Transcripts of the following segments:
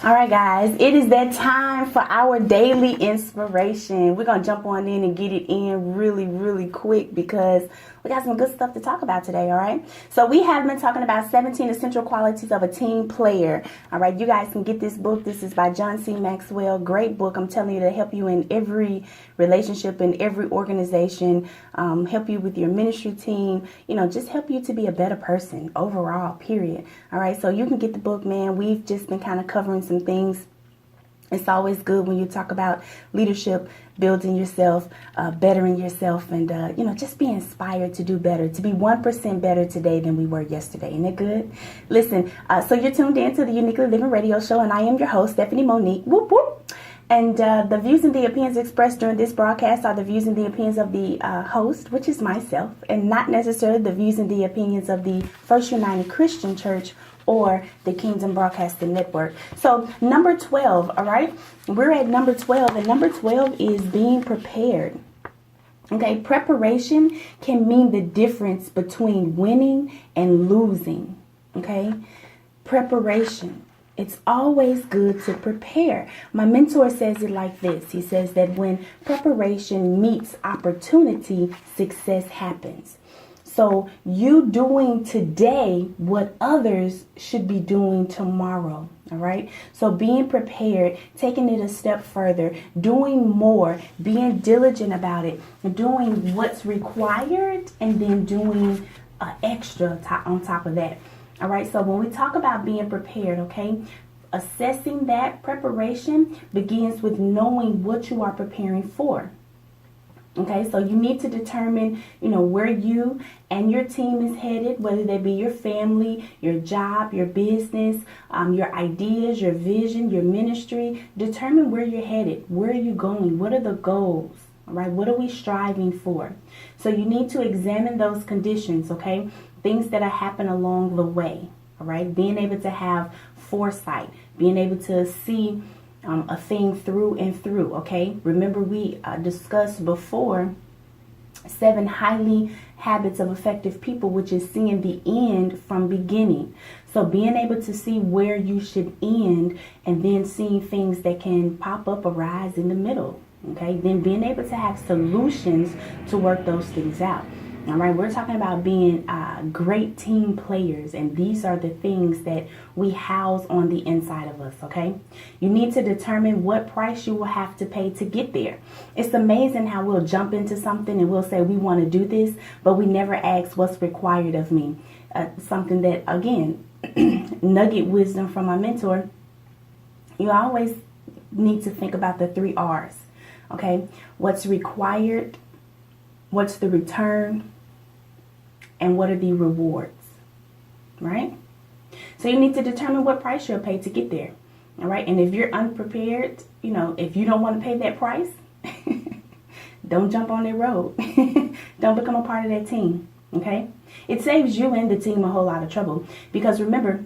All right, guys, it is that time for our daily inspiration. We're going to jump on in and get it in really, really quick because we got some good stuff to talk about today, all right? So we have been talking about 17 essential qualities of a team player. All right, you guys can get this book. This is by John C. Maxwell. Great book. I'm telling you, to help you in every relationship, in every organization, help you with your ministry team, just help you to be a better person overall, period. All right, so you can get the book, man. We've just been kind of covering some things. It's always good when you talk about leadership, building yourself, bettering yourself, and, just be inspired to do better, to be 1% better today than we were yesterday. Isn't that good? Listen, so you're tuned in to the Uniquely Living Radio Show, and I am your host, Stephanie Monique. Whoop, whoop. And the views and the opinions expressed during this broadcast are the views and the opinions of the host, which is myself, and not necessarily the views and the opinions of the First United Christian Church or the Kingdom Broadcasting Network. So number 12, all right? We're at number 12, and number 12 is being prepared. Okay, preparation can mean the difference between winning and losing. Okay, preparation. It's always good to prepare. My mentor says it like this. He says that when preparation meets opportunity, success happens. So you doing today what others should be doing tomorrow. All right. So being prepared, taking it a step further, doing more, being diligent about it, doing what's required, and then doing extra on top of that. All right. So when we talk about being prepared, okay, assessing that preparation begins with knowing what you are preparing for. Okay, so you need to determine, where you and your team is headed, whether that be your family, your job, your business, your ideas, your vision, your ministry. Determine where you're headed. Where are you going? What are the goals? All right, what are we striving for? So you need to examine those conditions, okay? Things that are happening along the way, all right? Being able to have foresight, being able to see a thing through and through, okay? Remember, we discussed before 7 highly habits of effective people, which is seeing the end from beginning. So being able to see where you should end and then seeing things that can pop up, arise in the middle, okay? Then being able to have solutions to work those things out. All right, we're talking about being great team players, and these are the things that we house on the inside of us, okay? You need to determine what price you will have to pay to get there. It's amazing how we'll jump into something and we'll say we want to do this, but we never ask what's required of me. Something that, again, nugget wisdom from my mentor, you always need to think about the 3 R's, okay? What's required, what's the return, and what are the rewards, right? So you need to determine what price you'll pay to get there, all right? And if you're unprepared, if you don't want to pay that price, don't jump on that road. Don't become a part of that team, okay? It saves you and the team a whole lot of trouble, because remember,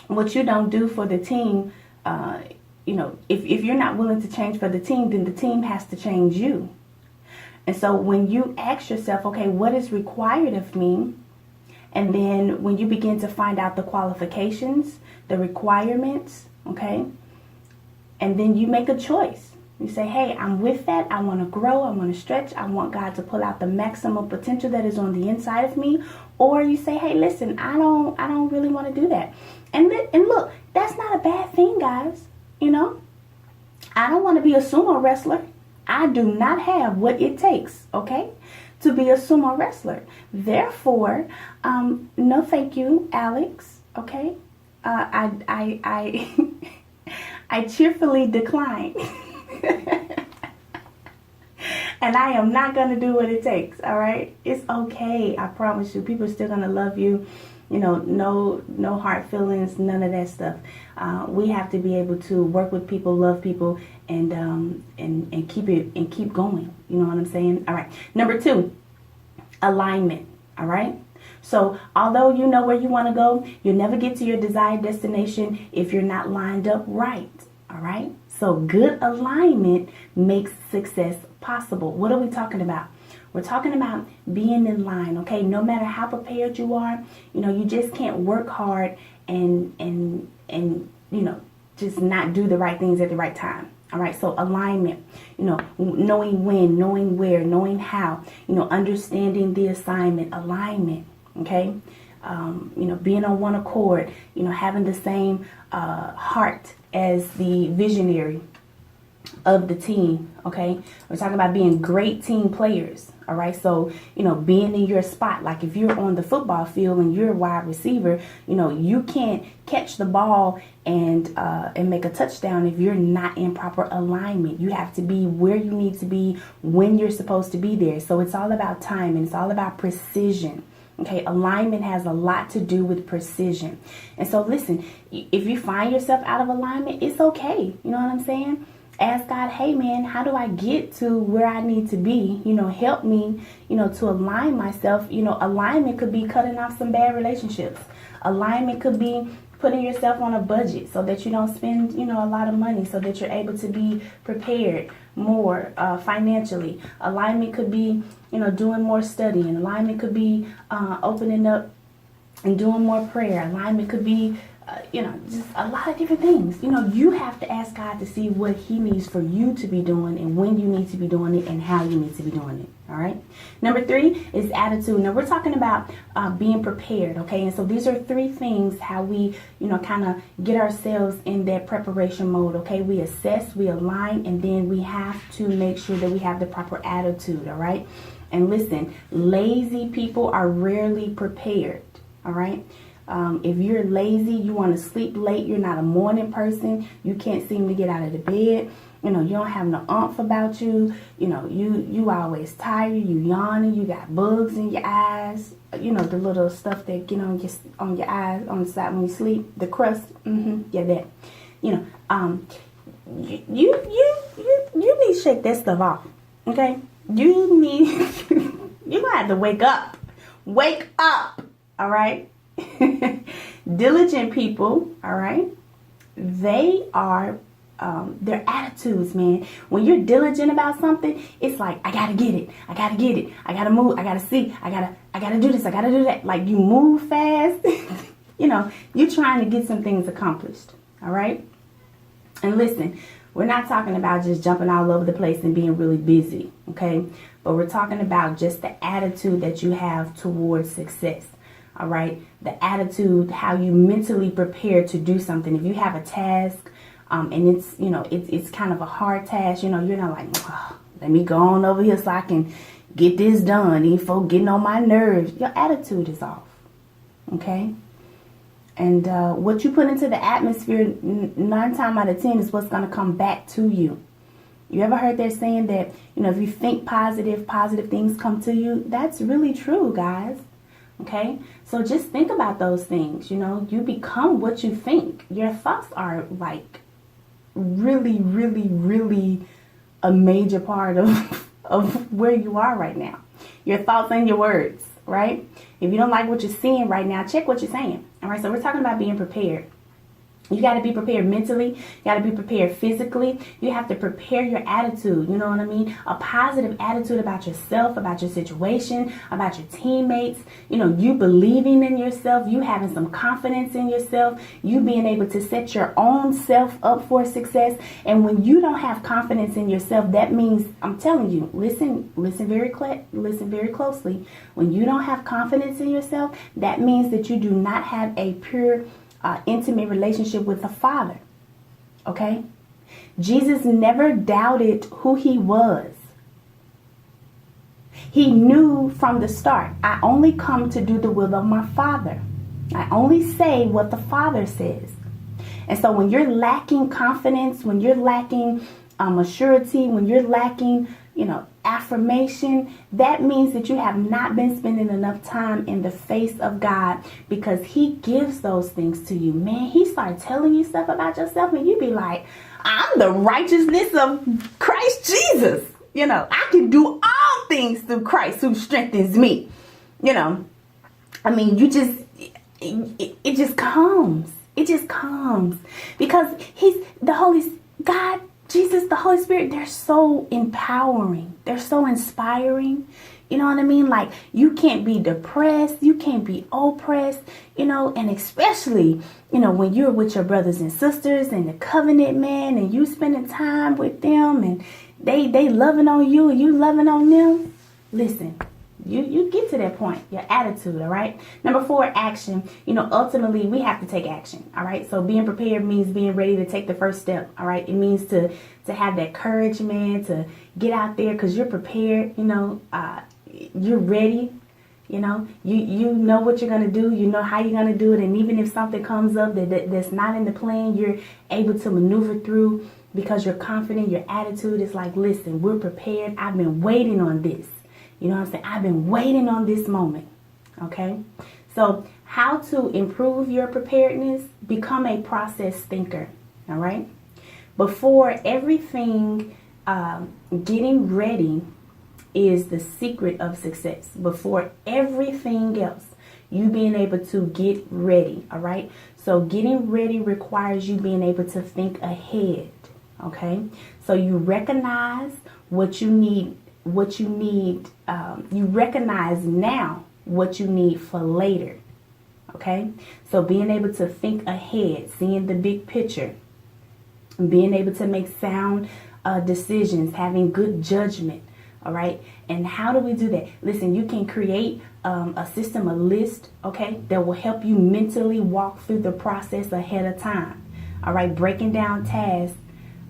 what you don't do for the team, if you're not willing to change for the team, then the team has to change you. And so when you ask yourself, okay, what is required of me? And then when you begin to find out the qualifications, the requirements, okay, and then you make a choice. You say, hey, I'm with that. I want to grow. I want to stretch. I want God to pull out the maximum potential that is on the inside of me. Or you say, hey, listen, I don't really want to do that. And look, that's not a bad thing, guys. I don't want to be a sumo wrestler. I do not have what it takes, okay, to be a sumo wrestler. Therefore, no thank you, Alex, okay? I cheerfully decline. And I am not going to do what it takes, all right? It's okay, I promise you. People are still going to love you. No hard feelings, none of that stuff. We have to be able to work with people, love people, and keep going. You know what I'm saying? All right. Number 2, alignment. All right. So although you know where you want to go, you'll never get to your desired destination if you're not lined up right. All right. So good alignment makes success possible. What are we talking about? We're talking about being in line, okay? No matter how prepared you are, you just can't work hard and just not do the right things at the right time. All right, so alignment, knowing when, knowing where, knowing how, understanding the assignment, alignment, okay? Being on one accord, having the same heart as the visionary of the team, okay? We're talking about being great team players, all right? So, being in your spot, like if you're on the football field and you're a wide receiver, you can't catch the ball and make a touchdown if you're not in proper alignment. You have to be where you need to be when you're supposed to be there. So it's all about time and it's all about precision. Okay, alignment has a lot to do with precision. And so listen, if you find yourself out of alignment, it's okay. You know what I'm saying? Ask God, hey man, how do I get to where I need to be? Help me, to align myself. Alignment could be cutting off some bad relationships. Alignment could be putting yourself on a budget so that you don't spend, a lot of money, so that you're able to be prepared more financially. Alignment could be, doing more studying. Alignment could be opening up and doing more prayer. Alignment could be, just a lot of different things. You have to ask God to see what he needs for you to be doing and when you need to be doing it and how you need to be doing it. All right. Number 3 is attitude. Now we're talking about being prepared. Okay. And so these are 3 things how we, kind of get ourselves in that preparation mode. Okay. We assess, we align, and then we have to make sure that we have the proper attitude. All right. And listen, lazy people are rarely prepared. All right. If you're lazy, you want to sleep late, you're not a morning person, you can't seem to get out of the bed, you don't have no oomph about you, you always tired, you yawning, you got bugs in your eyes, the little stuff that get on your eyes, on the side when you sleep, the crust, that, you need to shake that stuff off, okay? You need, you're gonna have to wake up, all right? Diligent people, all right, they are their attitudes, man. When you're diligent about something, it's like, I gotta get it, I gotta move, I gotta see, I gotta do this, I gotta do that. Like, you move fast. You're trying to get some things accomplished, all right? And listen, we're not talking about just jumping all over the place and being really busy, okay? But we're talking about just the attitude that you have towards success. All right. The attitude, how you mentally prepare to do something. If you have a task and it's, it's kind of a hard task, you're not like, oh, let me go on over here so I can get this done. These folks getting on my nerves. Your attitude is off. Okay. And what you put into the atmosphere 9 times out of 10 is what's going to come back to you. You ever heard that saying that, if you think positive things come to you? That's really true, guys. Okay, so just think about those things. You become what you think. Your thoughts are like really, really, really a major part of where you are right now. Your thoughts and your words, right? If you don't like what you're seeing right now, check what you're saying. All right, so we're talking about being prepared. You got to be prepared mentally. You got to be prepared physically. You have to prepare your attitude. You know what I mean? A positive attitude about yourself, about your situation, about your teammates. You believing in yourself. You having some confidence in yourself. You being able to set your own self up for success. And when you don't have confidence in yourself, that means, I'm telling you, listen very closely. When you don't have confidence in yourself, that means that you do not have a pure intimate relationship with the Father. Okay? Jesus never doubted who he was. He knew from the start, I only come to do the will of my Father. I only say what the Father says. And so when you're lacking confidence, when you're lacking assurity, when you're lacking, affirmation, that means that you have not been spending enough time in the face of God, because he gives those things to you. Man, he starts telling you stuff about yourself and you be like, I'm the righteousness of Christ Jesus. I can do all things through Christ who strengthens me. I mean, you just, it just comes. It just comes because Jesus, the Holy Spirit, they're so empowering. They're so inspiring. You know what I mean? Like, you can't be depressed, you can't be oppressed, and especially, when you're with your brothers and sisters and the covenant man and you spending time with them and they loving on you and you loving on them. Listen, you get to that point, your attitude, all right? Number 4, action. Ultimately, we have to take action, all right? So being prepared means being ready to take the first step, all right? It means to have that courage, man, to get out there because you're prepared, you're ready, you know what you're going to do, you know how you're going to do it. And even if something comes up that's not in the plan, you're able to maneuver through because you're confident. Your attitude is like, listen, we're prepared. I've been waiting on this. You know what I'm saying? I've been waiting on this moment. Okay. So how to improve your preparedness? Become a process thinker. All right. Before everything, getting ready is the secret of success. Before everything else, you being able to get ready. All right. So getting ready requires you being able to think ahead. Okay. So you recognize what you need. You recognize now what you need for later. Okay. So being able to think ahead, seeing the big picture, being able to make sound decisions, having good judgment. All right. And how do we do that? Listen, you can create a system, a list, okay, that will help you mentally walk through the process ahead of time. All right. Breaking down tasks,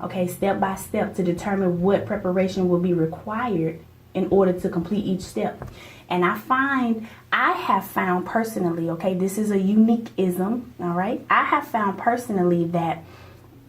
okay, step by step to determine what preparation will be required in order to complete each step. And I have found personally, okay, this is a unique ism. All right. I have found personally that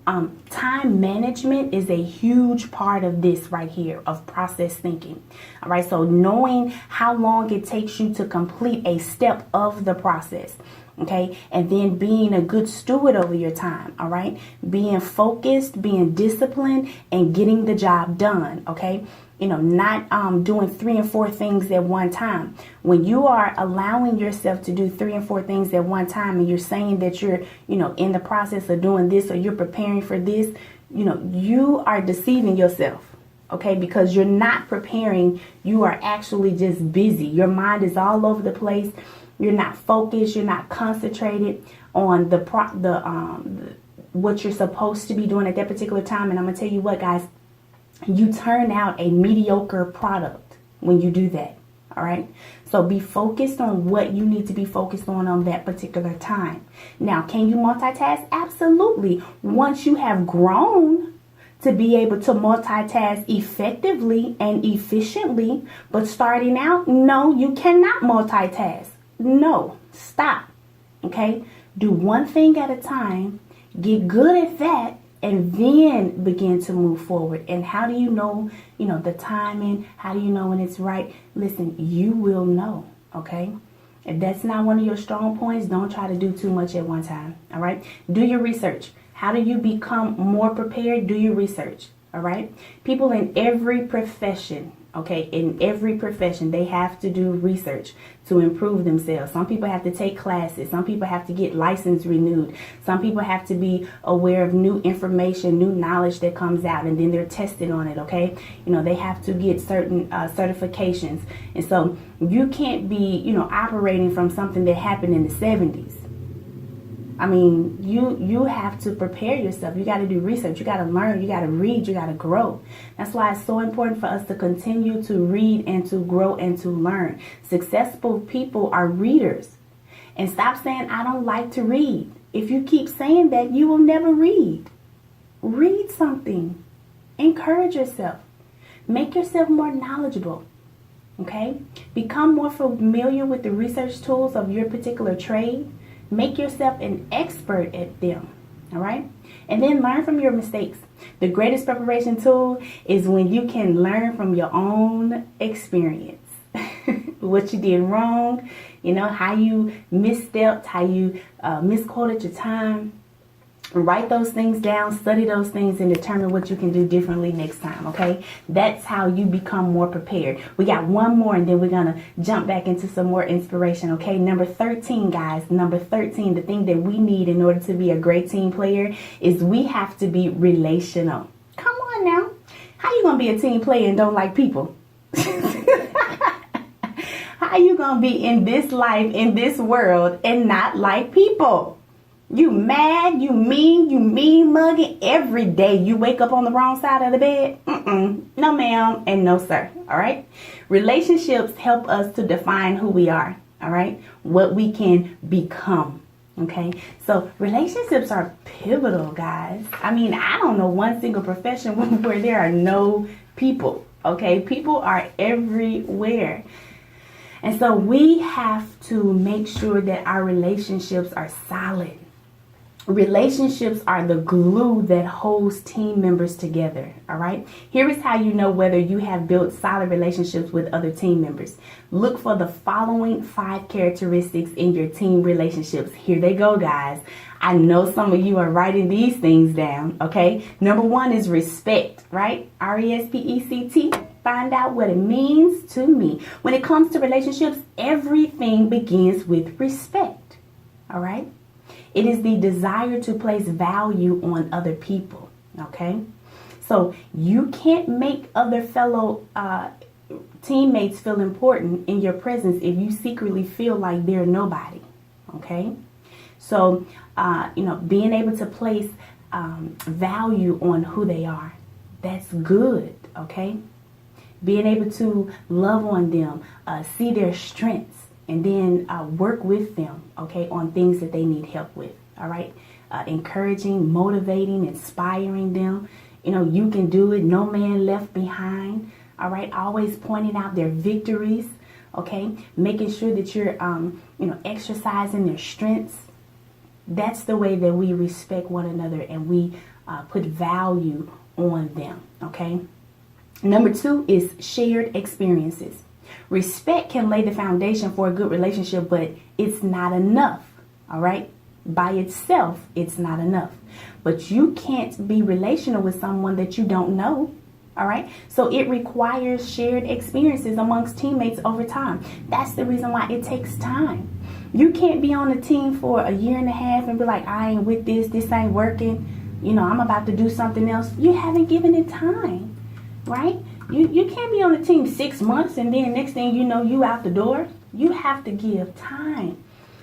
time management is a huge part of this right here, of process thinking. All right. So knowing how long it takes you to complete a step of the process. Okay. And then being a good steward over your time. All right. Being focused, being disciplined, and getting the job done. Okay. Not doing 3 and 4 things at one time. When you are allowing yourself to do 3 and 4 things at one time, and you're saying that you're, in the process of doing this, or you're preparing for this, you are deceiving yourself. Okay, because you're not preparing. You are actually just busy. Your mind is all over the place. You're not focused. You're not concentrated on what you're supposed to be doing at that particular time. And I'm gonna tell you what, guys. You turn out a mediocre product when you do that. All right. So be focused on what you need to be focused on that particular time. Now, can you multitask? Absolutely. Once you have grown to be able to multitask effectively and efficiently, but starting out, no, you cannot multitask. No, stop. Okay. Do one thing at a time. Get good at that. And then begin to move forward. And how do you know, the timing? How do you know when it's right? Listen, you will know, okay? If that's not one of your strong points, don't try to do too much at one time, all right? Do your research. How do you become more prepared? Do your research, all right? People in every profession, okay, they have to do research to improve themselves. Some people have to take classes. Some people have to get license renewed. Some people have to be aware of new information, new knowledge that comes out, and then they're tested on it, okay? They have to get certain certifications. And so you can't be, operating from something that happened in the 70s. I mean, you have to prepare yourself. You got to do research. You got to learn. You got to read. You got to grow. That's why it's so important for us to continue to read and to grow and to learn. Successful people are readers. And stop saying, I don't like to read. If you keep saying that, you will never read. Read something. Encourage yourself. Make yourself more knowledgeable. Okay? Become more familiar with the research tools of your particular trade. Make yourself an expert at them, all right? And then learn from your mistakes. The greatest preparation tool is when you can learn from your own experience. What you did wrong, how you misstepped, how you misquoted your time. Write those things down, study those things, and determine what you can do differently next time, okay? That's how you become more prepared. We got one more, and then we're going to jump back into some more inspiration, okay? Number 13, guys. Number 13, the thing that we need in order to be a great team player is we have to be relational. Come on now. How you going to be a team player and don't like people? how you gonna be in this life, in this world, and not like people? You mad, you mean mugging every day. You wake up on the wrong side of the bed? No ma'am and no sir, all right? Relationships help us to define who we are, all right? What we can become, okay? So relationships are pivotal, guys. I mean, I don't know one single profession where there are no people, okay? People are everywhere. And so we have to make sure that our relationships are solid. Relationships are the glue that holds team members together, all right? Here is how you know whether you have built solid relationships with other team members. Look for the following 5 characteristics in your team relationships. Here they go, guys. I know some of you are writing these things down, okay? Number 1 is respect, right? RESPECT. Find out what it means to me. When it comes to relationships, everything begins with respect, all right? It is the desire to place value on other people, okay? So you can't make other fellow teammates feel important in your presence if you secretly feel like they're nobody, okay? So, being able to place value on who they are, that's good, okay? Being able to love on them, see their strengths, and then work with them, okay, on things that they need help with, all right? Encouraging, motivating, inspiring them. You can do it. No man left behind, all right? Always pointing out their victories, okay? Making sure that you're, exercising their strengths. That's the way that we respect one another and we put value on them, okay? Number 2 is shared experiences. Respect can lay the foundation for a good relationship, but it's not enough, all right? By itself, it's not enough. But you can't be relational with someone that you don't know, all right? So it requires shared experiences amongst teammates over time. That's the reason why it takes time. You can't be on a team for a year and a half and be like, I ain't with this ain't working. I'm about to do something else. You haven't given it time, right? You can't be on a team 6 months and then next thing you know, you out the door. You have to give time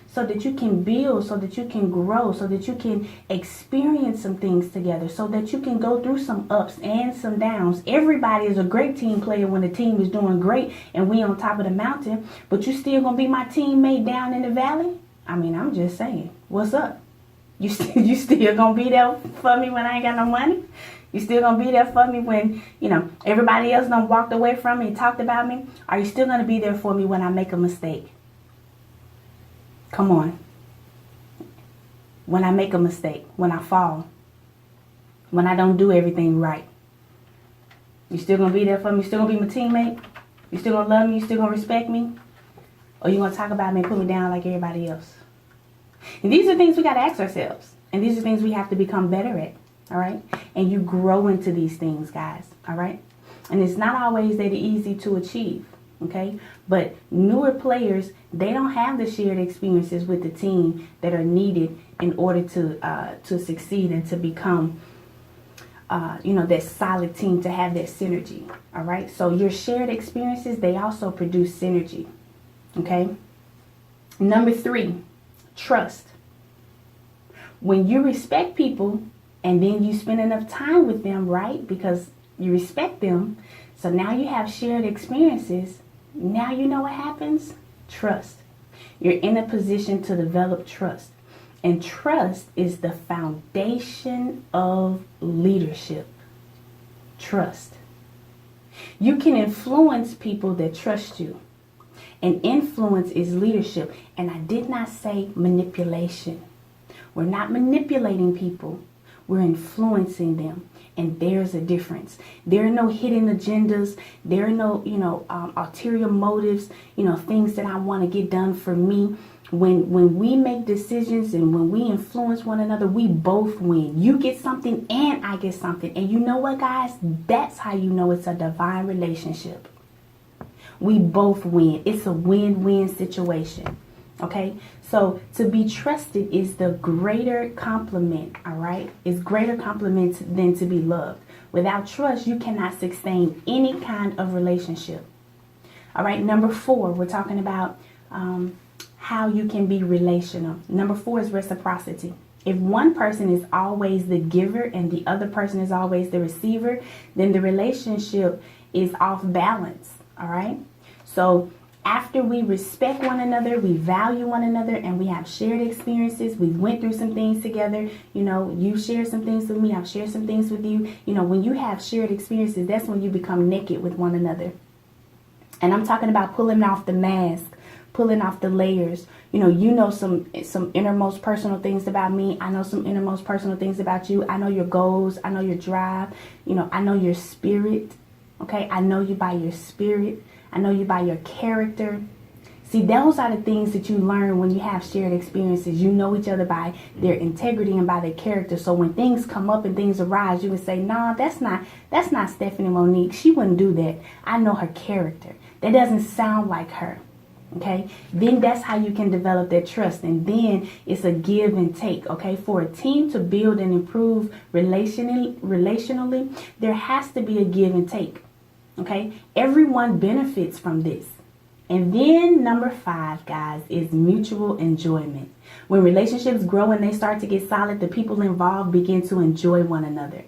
so that you can build, so that you can grow, so that you can experience some things together, so that you can go through some ups and some downs. Everybody is a great team player when the team is doing great and we on top of the mountain, but you still gonna be my teammate down in the valley? I mean, I'm just saying, what's up? You still gonna be there for me when I ain't got no money? You still gonna be there for me when, everybody else done walked away from me and talked about me? Are you still gonna be there for me when I make a mistake? Come on. When I make a mistake, when I fall, when I don't do everything right, you still gonna be there for me? You still gonna be my teammate? You still gonna love me? You still gonna respect me? Or you gonna talk about me and put me down like everybody else? And these are things we gotta ask ourselves. And these are things we have to become better at. All right. And you grow into these things, guys. All right. And it's not always that easy to achieve. Okay. But newer players, they don't have the shared experiences with the team that are needed in order to succeed and to become, that solid team, to have that synergy. All right. So your shared experiences, they also produce synergy. Okay. Number 3, trust. When you respect people, and then you spend enough time with them, right? Because you respect them. So now you have shared experiences. Now you know what happens? Trust. You're in a position to develop trust. And trust is the foundation of leadership. Trust. You can influence people that trust you. And influence is leadership. And I did not say manipulation. We're not manipulating people. We're influencing them. And there's a difference. There are no hidden agendas. There are no, ulterior motives, things that I want to get done for me. When we make decisions and when we influence one another, we both win. You get something and I get something. And you know what, guys? That's how you know it's a divine relationship. We both win. It's a win-win situation. Okay, so to be trusted is the greater compliment, all right? It's greater compliment than to be loved. Without trust, you cannot sustain any kind of relationship. All right. Number 4, we're talking about how you can be relational. Number 4 is reciprocity. If one person is always the giver and the other person is always the receiver, then the relationship is off balance. All right. So after we respect one another, we value one another, and we have shared experiences, we went through some things together, you share some things with me, I've shared some things with you. When you have shared experiences, that's when you become naked with one another. And I'm talking about pulling off the mask, pulling off the layers. Some innermost personal things about me. I know some innermost personal things about you. I know your goals. I know your drive. I know your spirit. Okay, I know you by your spirit. I know you by your character. See, those are the things that you learn when you have shared experiences. You know each other by their integrity and by their character. So when things come up and things arise, you can say, "No, that's not Stephanie Monique. She wouldn't do that. I know her character. That doesn't sound like her." Okay, then that's how you can develop that trust. And then it's a give and take. Okay, for a team to build and improve relationally, there has to be a give and take. Okay, everyone benefits from this. And then number 5, guys, is mutual enjoyment. When relationships grow and they start to get solid, the people involved begin to enjoy one another.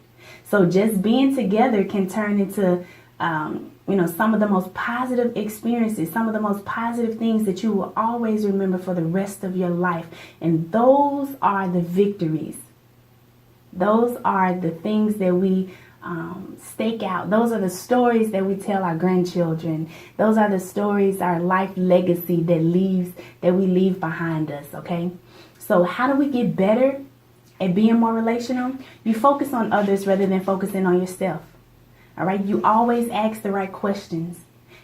So just being together can turn into some of the most positive experiences, some of the most positive things that you will always remember for the rest of your life. And those are the victories. Those are the things that we stake out. Those are the stories that we tell our grandchildren. Those are the stories, our life legacy that we leave behind us. Okay. So how do we get better at being more relational? You focus on others rather than focusing on yourself. All right. You always ask the right questions.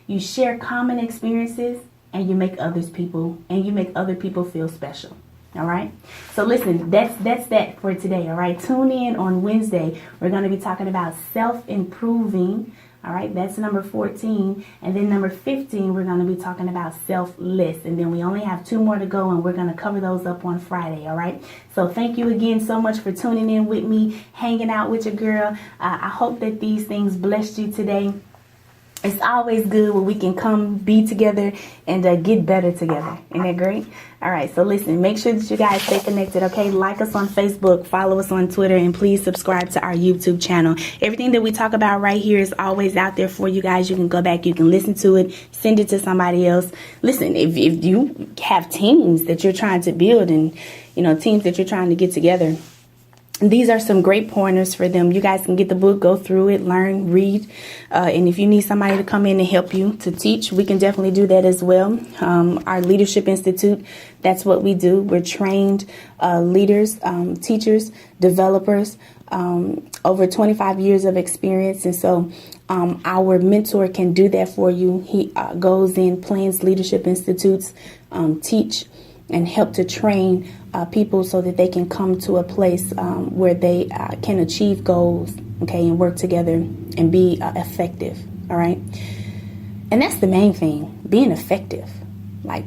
You share common experiences, and you make other people feel special. All right. So listen, that's that for today. All right. Tune in on Wednesday. We're going to be talking about self-improving. All right. That's number 14. And then number 15, we're going to be talking about selfless. And then we only have 2 more to go, and we're going to cover those up on Friday. All right. So thank you again so much for tuning in with me, hanging out with your girl. I hope that these things blessed you today. It's always good when we can come be together and get better together. Isn't that great? All right. So listen, make sure that you guys stay connected. Okay. Like us on Facebook, follow us on Twitter, and please subscribe to our YouTube channel. Everything that we talk about right here is always out there for you guys. You can go back, you can listen to it, send it to somebody else. Listen, if you have teams that you're trying to build and, teams that you're trying to get together, these are some great pointers for them. You guys can get the book, go through it, learn, read. And if you need somebody to come in and help you to teach, we can definitely do that as well. Our Leadership Institute, that's what we do. We're trained leaders, teachers, developers, over 25 years of experience. And so our mentor can do that for you. He goes in, plans Leadership Institutes, teach and help to train people so that they can come to a place where they can achieve goals, okay, and work together and be effective. All right. And that's the main thing, being effective. Like,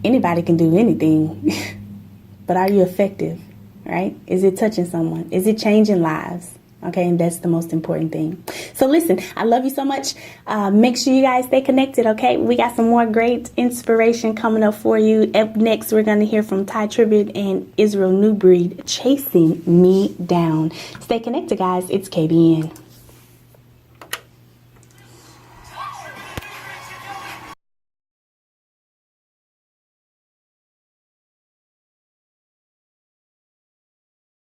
anybody can do anything, but are you effective? Right? Is it touching someone? Is it changing lives? Okay, and that's the most important thing. So listen, I love you so much. Make sure you guys stay connected, okay? We got some more great inspiration coming up for you. Up next, we're going to hear from Ty Tribbett and Israel Newbreed, Chasing Me Down. Stay connected, guys. It's KBN.